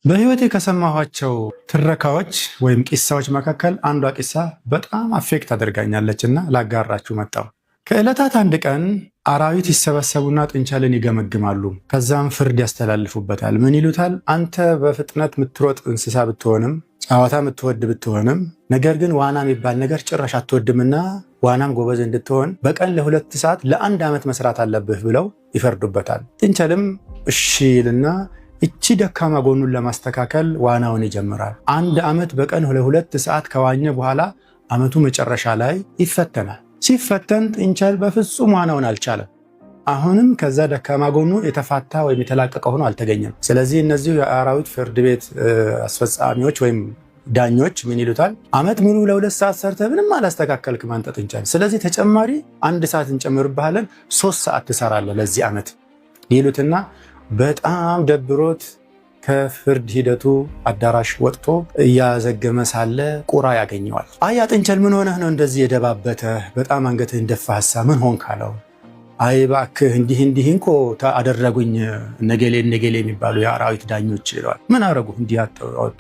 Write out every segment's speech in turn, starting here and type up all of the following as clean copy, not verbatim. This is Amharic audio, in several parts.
በህይወቴ ከሰማኋቸው ትረካዎች ወይም ቂሳዎች መካከል አንዷ ቂሳ በጣም አፌክት አድርጋኛለችና ላጋራችሁ መጣሁ። ከዕለታት አንድ ቀን አራዊት ይሰበሰቡና ጥንቸልን ይገመግማሉ። ከዛም ፍርድ ያስተላልፉበታል። ምን ይሉታል? አንተ በፍጥነት የምትሮጥ እንስሳ ብትሆንም ጨዋታ የምትወድ ብትሆንም ነገር ግን ዋና የሚባል ነገር ጭራሽ አትወድምና ዋናም ጎበዝ እንድትሆን በቀን ለ2 ሰዓት ለ1 ዓመት መስራት አለብህ ብለው ይፈርዱበታል። ጥንቸልም እሺ ይልና እቺ ደካማ ጎኑን ለማስተካከል ዋናውን ይጀምራል። 1 ዓመት በቀን ለ2 ሰዓት ከዋኘ በኋላ ዓመቱ መጨረሻ ላይ ይፈተናል። ሲፈተን ጥንቸል በፍጹም ዋናውን አልቻለም። አሁንም ከዛ ደካማ ጎኑ የተፋታ ወይም የተላቀቀ ሆኖ አልተገኘም። ስለዚህ እነዚህ የአራዊት ፍርድ ቤት አስፈጻሚዎች ወይም ዳኞች ምን ይሉታል? ዓመት ሙሉ ለ2 ሰዓት ሰርተ ምንም አላስተካከልክም አንተ ጥንቸል፣ ስለዚህ ተጨማሪ 1 ሰዓት እንጨምርብሃለን፣ 3 ሰዓት ትሰራለህ ለዚህ ዓመት ይሉትና በጣም ደብሮት ከፍርድ ሂደቱ አዳራሽ ወጥቶ እያዘገመ ሳለ ቁራ ያገኘዋል። አያ ጥንቸል ምን ሆነህ ነው እንደዚህ የደባበተ በጣም አንገትህ እንደፋሳ ምን ሆንክ አለው። አይ እባክህ እንዲህ እንኮ አደረጉኝ ነገሌ የሚባሉ የአራዊት ዳኞች ይለዋል። ምን አረጉ? እንዲህ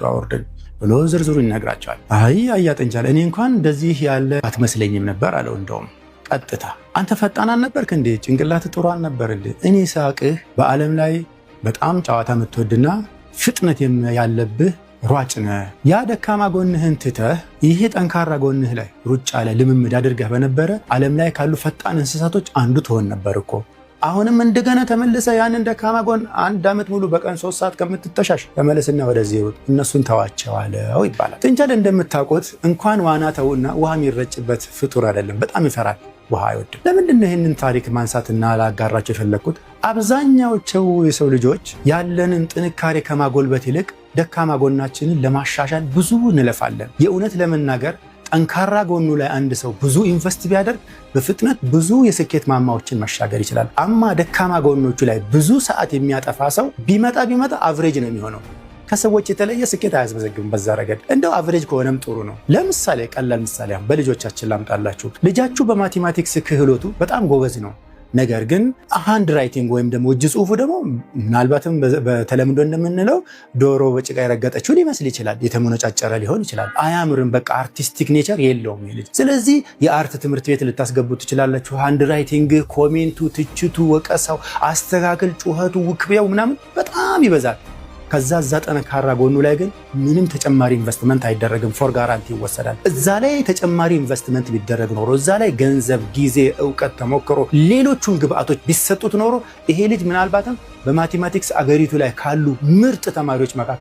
አወርደኝ ብሎ ዝርዝሩ ይነግራቸዋል። አይ አያ ጥንቸል እኔ እንኳን እንደዚህ ያለ አትመስለኝም ነበር አለው። እንደውም ቀጥታ አንተ ፈጣን አልነበርክ እንዴ? ጭንቅላት ጥሩ አልነበር እንዴ? እኔ ሳቅህ በዓለም ላይ በጣም ጨዋታ የምትወድና ፍጥነት ያለብህ ሯጭ ነህ። ያ ደካማ ጎንህን ትተህ ይሄ ጠንካራ ጎንህ ላይ ሩጫ ላይ ልምምድ አድርገህ በነበረ ዓለም ላይ ካሉ ፈጣን እንስሳቶች አንዱ ትሆን ነበር እኮ። አሁንም እንደገና ተመልሰ ያንን ደካማ ጎን 1 ዓመት ሙሉ በቀን 3 ሰዓት ከምትተሻሽ ተመለስና ወደዚህ ሩጥ፣ እነሱን ተዋቸዋለው ይባላል። ጥንቸል እንደምታውቁት እንኳን ዋና ተውና ውሃ የሚረጭበት ፍጡር አይደለም፣ በጣም ይፈራል። ውሃ አይወድም። ለምንድነው ይህንን ታሪክ ማንሳትና ላጋራቸው የፈለግኩት? አብዛኛዎቹ የሰው ልጆች ያለንን ጥንካሬ ከማጎልበት ይልቅ ደካማ ጎናችንን ለማሻሻል ብዙ እንለፋለን። የእውነት ለመናገር ጠንካራ ጎኑ ላይ አንድ ሰው ብዙ ኢንቨስት ቢያደርግ በፍጥነት ብዙ የስኬት ማማዎችን መሻገር ይችላል። አማ ደካማ ጎኖቹ ላይ ብዙ ሰዓት የሚያጠፋ ሰው ቢመጣ አቨሬጅ ነው የሚሆነው። ከሰዎች የተለየ ስኬት አያስመዘግብም። በዛ ረገድ እንደው አቨሬጅ ከሆነም ጥሩ ነው። ለምሳሌ ቀላል ምሳሌ በልጆቻችን ላምጣላችሁ። ልጃችሁ በማቴማቲክስ ክህሎቱ በጣም ጎበዝ ነው። ነገር ግን ሃንድ ራይቲንግ ወይም ደግሞ እጅ ጽሁፉ ደግሞ ምናልባትም በተለምዶ እንደምንለው ዶሮ በጭቃ የረገጠችው ሊመስል ይችላል። የተሞነጫጨረ ሊሆን ይችላል። አያምርም። በቃ አርቲስቲክ ኔቸር የለውም ልጅ። ስለዚህ የአርት ትምህርት ቤት ልታስገቡ ትችላላችሁ። ሃንድ ራይቲንግ፣ ኮሜንቱ፣ ትችቱ፣ ወቀሳው፣ አስተካከል፣ ጩኸቱ፣ ውክቢያው ምናምን በጣም ይበዛል። ከዛ ጠንካራ ጎኑ ላይ ግን ምንም ተጨማሪ ኢንቨስትመንት አይደረግም። ፎር ጋራንቲ ይወሰዳል። እዛ ላይ ተጨማሪ ኢንቨስትመንት ቢደረግ ኖሮ እዛ ላይ ገንዘብ፣ ጊዜ፣ እውቀት፣ ተሞክሮ ሌሎቹን ግብአቶች ቢሰጡት ኖሮ ይሄ ልጅ ምናልባትም በማቴማቲክስ አገሪቱ ላይ ካሉ ምርጥ ተማሪዎች መካከል